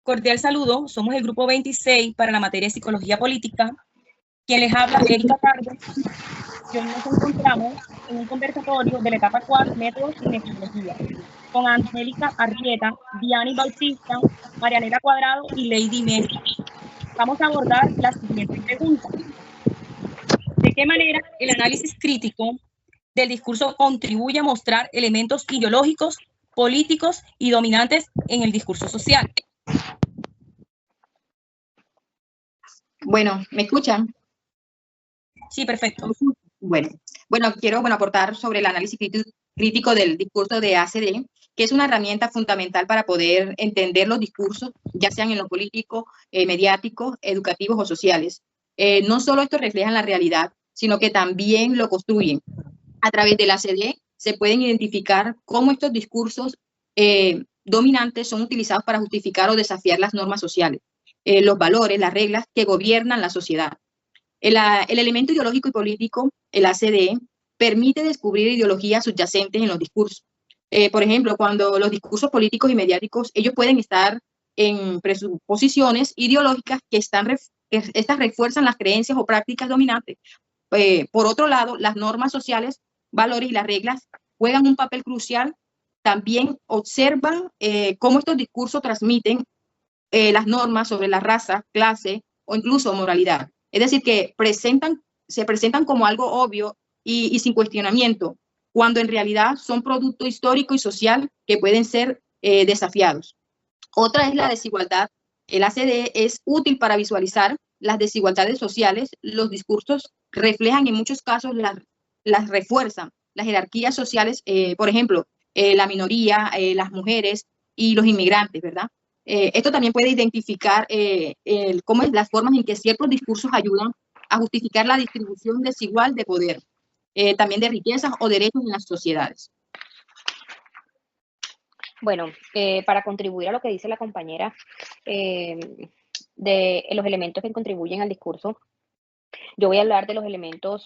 Cordial saludo, somos el grupo 26 para la materia de Psicología Política. Quien les habla, Erika Cardo, y hoy nos encontramos en un conversatorio de la etapa 4, Métodos y Metodología, con Angélica Arrieta, Diana Bautista, Marianela Cuadrado y Lady Mesa. Vamos a abordar la siguiente pregunta. ¿De qué manera el análisis crítico del discurso contribuye a mostrar elementos ideológicos, políticos y dominantes en el discurso social? Bueno, ¿me escuchan? Sí, perfecto. Bueno, quiero aportar sobre el análisis crítico del discurso de ACD, que es una herramienta fundamental para poder entender los discursos, ya sean en lo político, mediático, educativos o sociales. No solo estos reflejan la realidad, sino que también lo construyen. A través del ACD se pueden identificar cómo estos discursos dominantes son utilizados para justificar o desafiar las normas sociales, los valores, las reglas que gobiernan la sociedad. El elemento ideológico y político, el ACD, permite descubrir ideologías subyacentes en los discursos. Por ejemplo, cuando los discursos políticos y mediáticos, ellos pueden estar en presuposiciones ideológicas que estas refuerzan las creencias o prácticas dominantes. Por otro lado, las normas sociales, valores y las reglas juegan un papel crucial. También observan cómo estos discursos transmiten las normas sobre la raza, clase o incluso moralidad. Es decir, que se presentan como algo obvio y sin cuestionamiento, cuando en realidad son producto histórico y social que pueden ser desafiados. Otra es la desigualdad. El ACD es útil para visualizar las desigualdades sociales. Los discursos reflejan en muchos casos, las refuerzan, las jerarquías sociales, por ejemplo, la minoría, las mujeres y los inmigrantes, ¿verdad? Esto también puede identificar cómo es las formas en que ciertos discursos ayudan a justificar la distribución desigual de poder, también de riquezas o derechos en las sociedades. Bueno, para contribuir a lo que dice la compañera de los elementos que contribuyen al discurso, yo voy a hablar de los elementos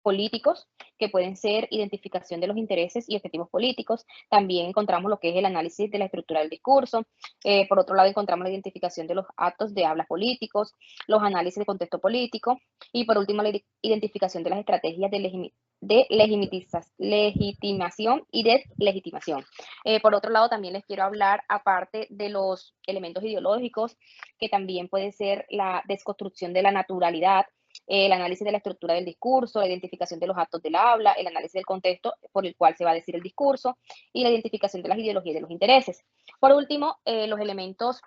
políticos, que pueden ser identificación de los intereses y objetivos políticos. También encontramos lo que es el análisis de la estructura del discurso. Por otro lado, encontramos la identificación de los actos de habla políticos, los análisis de contexto político y, por último, la identificación de las estrategias de legitimación y deslegitimación. Por otro lado, también les quiero hablar, aparte de los elementos ideológicos, que también puede ser la desconstrucción de la naturalidad, el análisis de la estructura del discurso, la identificación de los actos del habla, el análisis del contexto por el cual se va a decir el discurso y la identificación de las ideologías y de los intereses. Por último, los elementos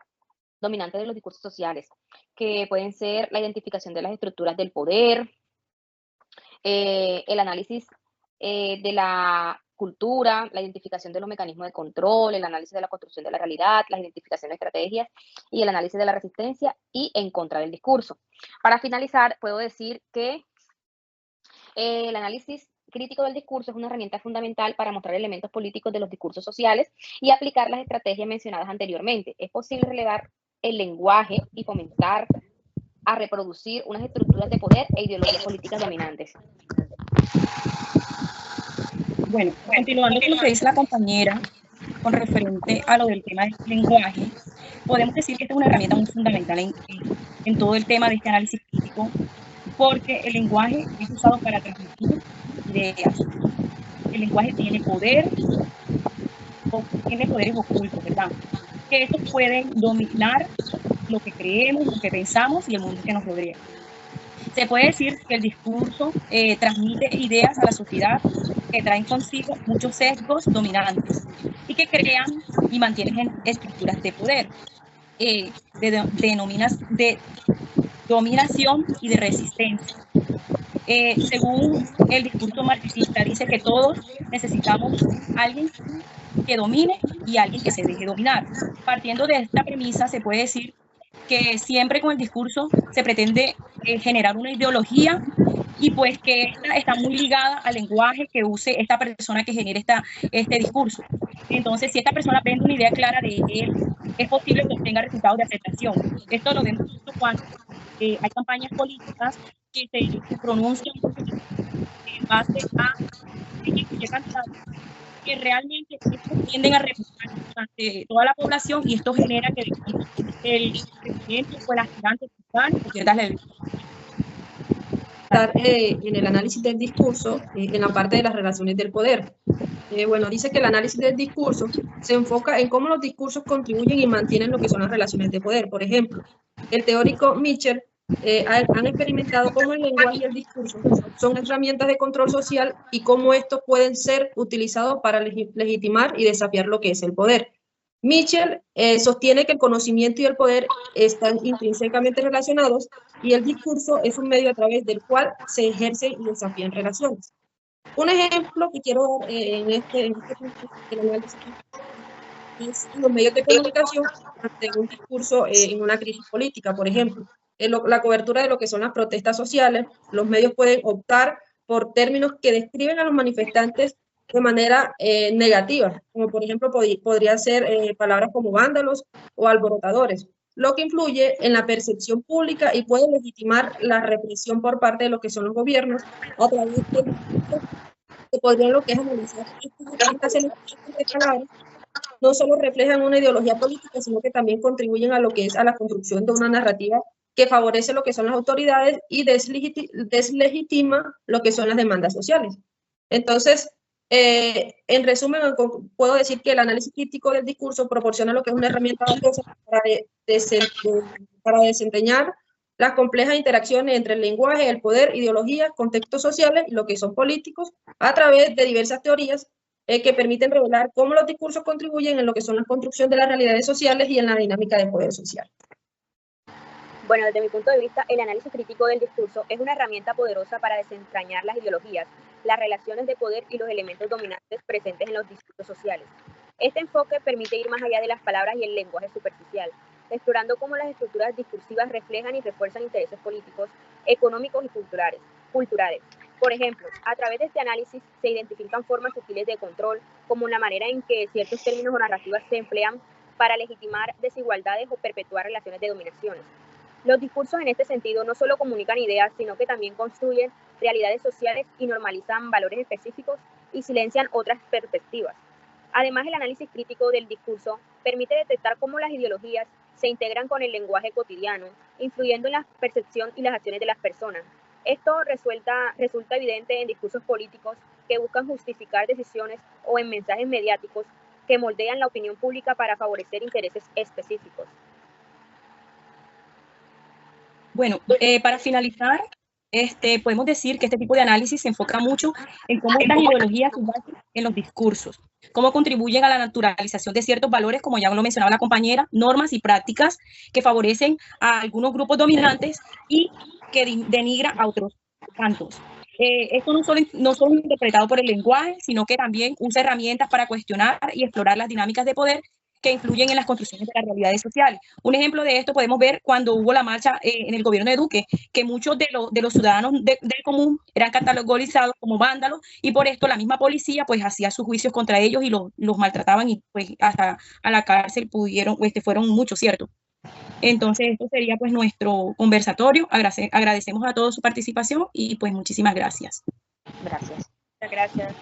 dominantes de los discursos sociales, que pueden ser la identificación de las estructuras del poder, el análisis de la cultura, la identificación de los mecanismos de control, el análisis de la construcción de la realidad, la identificación de estrategias y el análisis de la resistencia y en contra del discurso. Para finalizar, puedo decir que el análisis crítico del discurso es una herramienta fundamental para mostrar elementos políticos de los discursos sociales y aplicar las estrategias mencionadas anteriormente. Es posible relevar el lenguaje y fomentar a reproducir unas estructuras de poder e ideologías políticas dominantes. Bueno, continuando con lo que dice la compañera con referente a lo del tema del lenguaje, podemos decir que esta es una herramienta muy fundamental en todo el tema de este análisis crítico, porque el lenguaje es usado para transmitir ideas. El lenguaje tiene poderes ocultos, ¿verdad? Que estos pueden dominar lo que creemos, lo que pensamos y el mundo que nos rodea. Se puede decir que el discurso transmite ideas a la sociedad que traen consigo muchos sesgos dominantes y que crean y mantienen estructuras de poder, de dominación y de resistencia. Según el discurso marxista, dice que todos necesitamos alguien que domine y alguien que se deje dominar. Partiendo de esta premisa, se puede decir que siempre con el discurso se pretende generar una ideología y pues que esta está muy ligada al lenguaje que use esta persona que genere este discurso. Entonces, si esta persona vende una idea clara de él, es posible que obtenga resultados de aceptación. Esto lo vemos cuando hay campañas políticas que se pronuncian en base a candidatos que realmente tienden a refutar ante toda la población y esto genera que el presidente o el aspirante pierda la elección. En el análisis del discurso, en la parte de las relaciones del poder. Bueno, dice que el análisis del discurso se enfoca en cómo los discursos contribuyen y mantienen lo que son las relaciones de poder. Por ejemplo, el teórico Mitchell han experimentado cómo el lenguaje y el discurso son herramientas de control social y cómo estos pueden ser utilizados para legitimar y desafiar lo que es el poder. Mitchell sostiene que el conocimiento y el poder están intrínsecamente relacionados y el discurso es un medio a través del cual se ejercen y desafían relaciones. Un ejemplo que quiero dar en este punto del análisis es los medios de comunicación ante un discurso en una crisis política, por ejemplo. En la cobertura de lo que son las protestas sociales, los medios pueden optar por términos que describen a los manifestantes de manera negativa, como por ejemplo podrían ser palabras como vándalos o alborotadores, lo que influye en la percepción pública y puede legitimar la represión por parte de lo que son los gobiernos a través de que podrían lo que es analizar estas elecciones de palabras no solo reflejan una ideología política, sino que también contribuyen a lo que es a la construcción de una narrativa que favorece lo que son las autoridades y deslegitima lo que son las demandas sociales. Entonces, en resumen, puedo decir que el análisis crítico del discurso proporciona lo que es una herramienta valiosa para desempeñar las complejas interacciones entre el lenguaje, el poder, ideologías, contextos sociales y lo que son políticos a través de diversas teorías que permiten revelar cómo los discursos contribuyen en lo que son la construcción de las realidades sociales y en la dinámica de poder social. Bueno, desde mi punto de vista, el análisis crítico del discurso es una herramienta poderosa para desentrañar las ideologías, las relaciones de poder y los elementos dominantes presentes en los discursos sociales. Este enfoque permite ir más allá de las palabras y el lenguaje superficial, explorando cómo las estructuras discursivas reflejan y refuerzan intereses políticos, económicos y culturales. Por ejemplo, a través de este análisis se identifican formas sutiles de control, como la manera en que ciertos términos o narrativas se emplean para legitimar desigualdades o perpetuar relaciones de dominaciones. Los discursos en este sentido no solo comunican ideas, sino que también construyen realidades sociales y normalizan valores específicos y silencian otras perspectivas. Además, el análisis crítico del discurso permite detectar cómo las ideologías se integran con el lenguaje cotidiano, influyendo en la percepción y las acciones de las personas. Esto resulta evidente en discursos políticos que buscan justificar decisiones o en mensajes mediáticos que moldean la opinión pública para favorecer intereses específicos. Bueno, para finalizar, podemos decir que este tipo de análisis se enfoca mucho en cómo estas ideologías se basan en los discursos, cómo contribuyen a la naturalización de ciertos valores, como ya lo mencionaba la compañera, normas y prácticas que favorecen a algunos grupos dominantes y que denigra a otros tantos. Esto no solo interpretado por el lenguaje, sino que también usa herramientas para cuestionar y explorar las dinámicas de poder que influyen en las construcciones de las realidades sociales. Un ejemplo de esto podemos ver cuando hubo la marcha en el gobierno de Duque, que muchos de los ciudadanos del común eran categorizados como vándalos y por esto la misma policía pues hacía sus juicios contra ellos y los maltrataban y pues hasta a la cárcel fueron muchos, ¿cierto? Entonces esto sería pues nuestro conversatorio. Agradecemos a todos su participación y pues muchísimas gracias. Gracias. Muchas gracias.